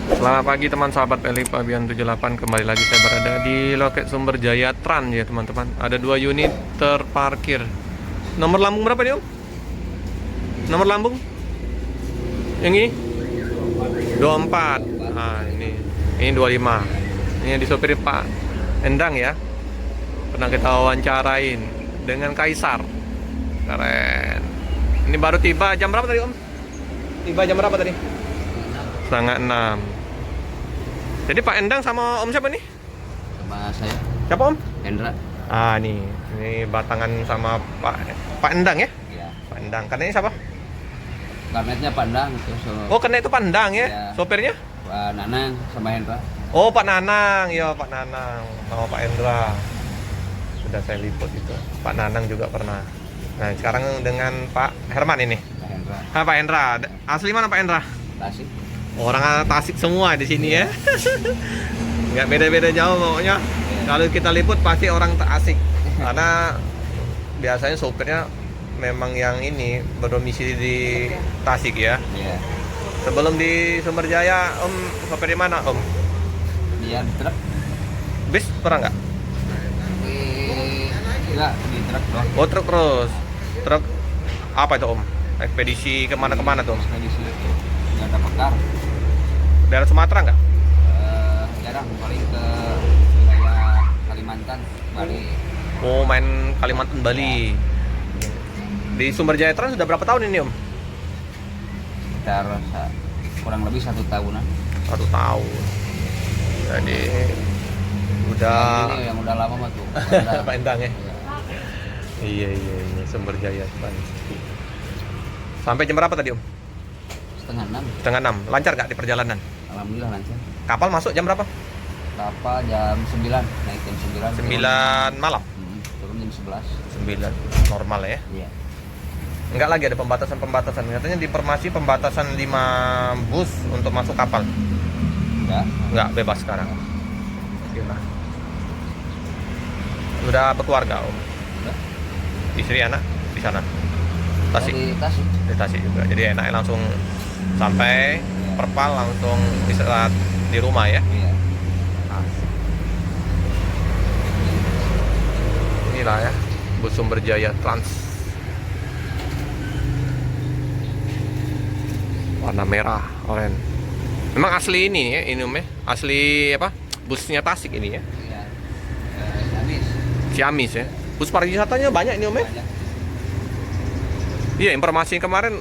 Selamat pagi teman sahabat Eli Pabian 78. Kembali lagi saya berada di loket Sumber Jaya Trans ya teman-teman. Ada 2 unit terparkir. Nomor lambung berapa nih Om? Nomor lambung? Yang ini? 24. Nah ini 25. Ini yang disopiri Pak Endang ya. Pernah kita wawancarain dengan Kaisar. Keren. Ini baru tiba jam berapa tadi Om? Tiba jam berapa tadi? Setengah 6. Jadi Pak Endang sama Om siapa nih? Sama saya, Siapa Om? Hendra. Ah nih, ini batangan sama Pak Endang ya? Ya, Pak Endang. Karena ini siapa? karnetnya Pandang terus Oh, karena itu Pak Endang ya? Ya. Sopirnya? Pak Nanang sama Hendra. Oh, Pak Nanang. Ya, Pak Nanang sama Pak Endra. Sudah saya liput itu. Pak Nanang juga pernah. Nah, sekarang dengan Pak Herman ini. Pak Hendra. Pak Endra. Asli mana Pak Endra? Tasik. Orang Tasik semua di sini ya. Nggak beda-beda jauh pokoknya. Kalau kita liput pasti orang Tasik. Karena biasanya sopirnya memang yang ini berdomisili di Tasik ya. Iya. Sebelum di Sumber Jaya, Om sopir di mana Om? Dia di truk. Bis pernah nggak? Enggak, di truk doang. Oh truk terus. Truk apa itu Om? Ekspedisi kemana-kemana tuh Om? Di sini enggak ada pekar. Daerah Sumatera nggak? Jarang, paling ke wilayah Kalimantan, Bali. Oh main Kalimantan Bali. Di Sumber Jaya Trans sudah berapa tahun ini Om? Sekitar kurang lebih 1 tahunan. 1 tahun. Jadi udah Ini yang udah lama mah tuh. Pak Endang ya. Iya Sumber Jaya Trans. Sampai jam berapa tadi Om? Setengah 6. Setengah 6. Lancar nggak di perjalanan? Alhamdulillah lancar. Kapal masuk jam berapa? Kapal jam 9, naik jam 9. 9 malam. Turun jam 11. 9 normal ya. Iya. Enggak lagi ada pembatasan. Katanya di Permasi pembatasan 5 bus untuk masuk kapal. Enggak bebas sekarang. Gimana? Sudah berkeluarga Om? Udah. Istri anak di sana? Tasik? Di Tasik. Di Tasik juga. Jadi enak langsung sampai Perpal langsung istirahat di rumah ya. Iya. Inilah ya bus Sumber Jaya Trans. Warna merah, oranye. Memang asli ini ya, Inumnya. Asli apa? Busnya Tasik ini ya. Iya. Ciamis. Ciamis ya. Bus pariwisatanya banyak ini Om ya. Banyak. Iya, informasi kemarin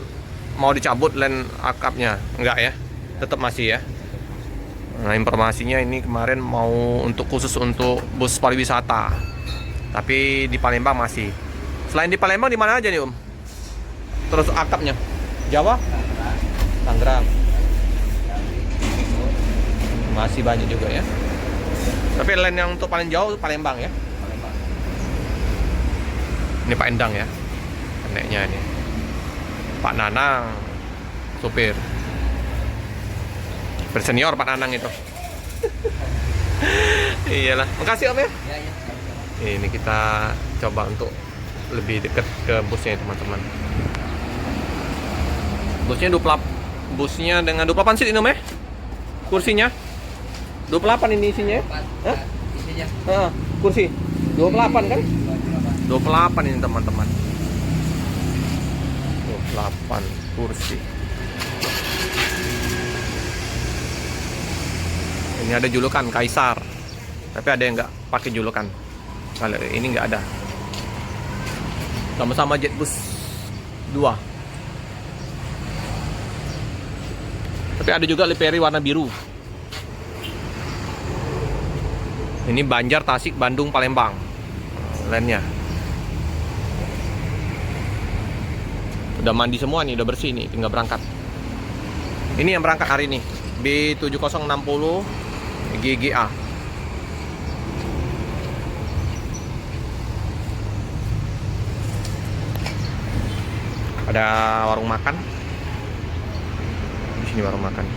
mau dicabut land akapnya. Enggak ya? Tetap masih ya. Nah, informasinya ini kemarin mau khusus untuk bus pariwisata. Tapi di Palembang masih. Selain di Palembang di mana aja nih Om? Terus akapnya? Jawa? Tangerang. Masih banyak juga ya. Tapi land yang untuk paling jauh Palembang ya. Palembang. Ini Pak Endang ya. Keneknya ini. Pak Nanang supir. Bersenior Pak Nanang itu. Iyalah. Makasih Om ya. Iya, iya. Ini kita coba untuk lebih dekat ke busnya teman-teman. Busnya dengan 28 seat ini Om ya? Kursinya 28 ini isinya ya? Hah? Isinya Kursi 28 kan? 28. 28 ini teman-teman. 28 kursi. Ini ada julukan Kaisar. Tapi ada yang nggak pakai julukan. Kalau ini nggak ada. Sama-sama Jetbus 2. Tapi ada juga Liperi warna biru. Ini Banjar, Tasik, Bandung, Palembang. Lainnya. Udah mandi semua nih, udah bersih nih, tinggal berangkat. Ini yang berangkat hari ini. B7060 GGA. Ada warung makan. Di sini warung makan.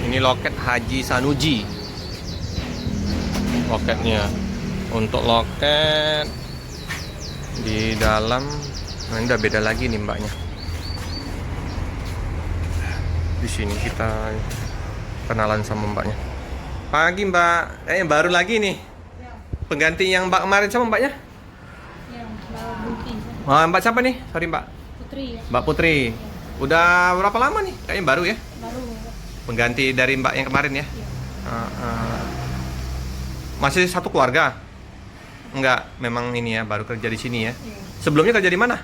Ini loket Haji Sanuji. Loketnya. Untuk loket di dalam, nah ini udah beda lagi nih mbaknya. Di sini kita kenalan sama mbaknya. Pagi mbak, baru lagi nih. Ya, Pengganti yang mbak kemarin sama mbaknya. ya, Mbak Bunti, Mbak siapa nih? Sorry mbak. Putri ya, Mbak Putri. Udah berapa lama nih? Kayaknya baru ya. baru. Pengganti dari mbak yang kemarin ya. Ya, Masih satu keluarga? Enggak, memang ini ya, baru kerja di sini ya. ya. Sebelumnya kerja di mana?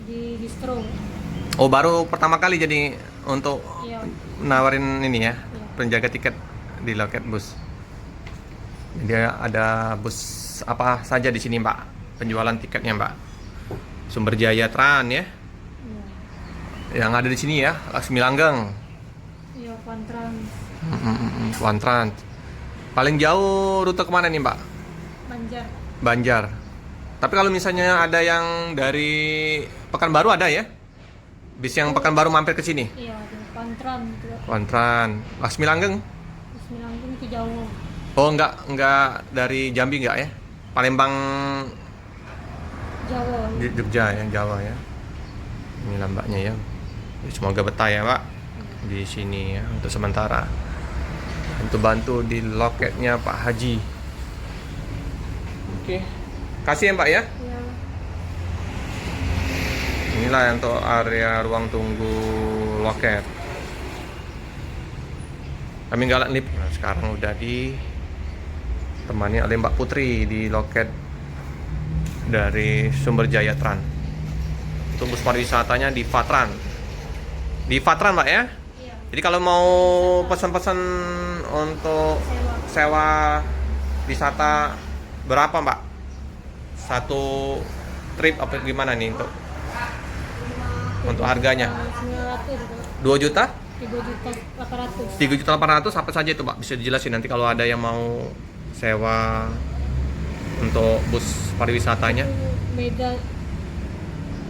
Di distro. Oh, baru pertama kali jadi untuk Ya, nawarin ini ya, Iya. penjaga tiket di loket bus. Jadi ada bus apa saja di sini, Mbak? Penjualan tiketnya, Mbak. Sumber Jaya Tran ya. ya, Yang ada di sini ya, Laksmi Langgeng. ya, Pantran, Wantran. Paling jauh rute kemana nih, Mbak? Banjar. Banjar. Tapi kalau misalnya ada yang dari Pekanbaru ada ya? Bis yang Pekanbaru mampir ke sini. Iya, ada Pantran juga. Wantran. Laksmi Langgeng. Semilanggung itu jauh. Oh, enggak dari Jambi enggak ya? Palembang Jawa. di Jogja ya, Jawa ya. Ini lambaknya ya. Semoga betah ya, Pak. Di sini ya untuk sementara. Bantu-bantu di loketnya Pak Haji. Oke. Kasih ya, Mbak ya. Ya, Inilah untuk area ruang tunggu loket. Kami galak lip. Nah, sekarang udah ditemani oleh Mbak Putri di loket dari Sumber Jaya Tran. Untuk bus pariwisatanya di Fatran. Di Fatran, Mbak ya. iya. Jadi kalau mau pesan-pesan untuk sewa wisata berapa, Mbak? Satu trip apa gimana nih untuk harganya? 900, 2 juta? 3.800. 3.800.000 apa saja itu, Pak? Bisa dijelasin nanti kalau ada yang mau sewa untuk bus pariwisatanya. Itu beda,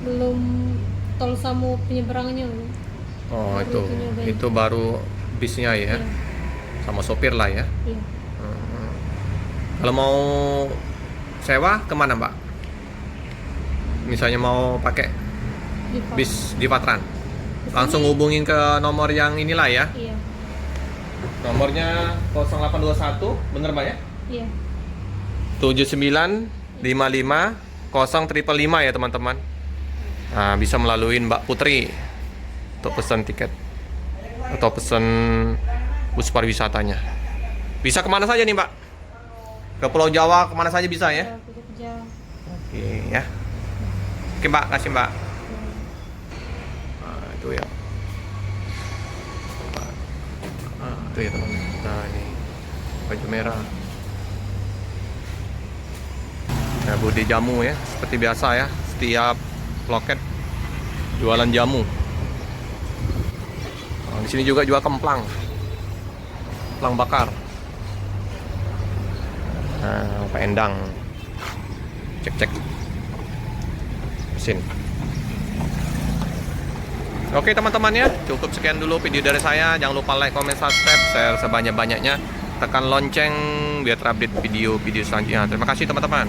belum tol sama penyeberangannya. Oh, Baru itunya beda. itu baru bisnya ya. Iya, Sama sopir lah ya. iya. Kalau mau sewa kemana, Mbak? Misalnya mau pakai Di Pak. bis di Patran, Di langsung sini. hubungin ke nomor yang inilah ya. Iya, Nomornya 0821, bener Mbak ya? iya. 7955 ya teman-teman. Nah, bisa melalui Mbak Putri untuk pesan tiket atau pesan bus pariwisatanya. Bisa kemana saja nih, Mbak? Ke Pulau Jawa kemana saja bisa ya? Ke Jogja. Oke ya. Oke Mbak, kasih Mbak. Nah, itu ya. Itu ya teman. Nah ini baju merah. Nah, Budi Jamu ya, seperti biasa ya. Setiap loket jualan jamu. Nah, di sini juga jual kemplang, kemplang bakar. Nah, Pak Endang. Cek mesin. Oke teman-teman ya, cukup sekian dulu video dari saya. Jangan lupa like, comment, subscribe, share sebanyak-banyaknya. Tekan lonceng biar terupdate video-video selanjutnya. Terima kasih teman-teman.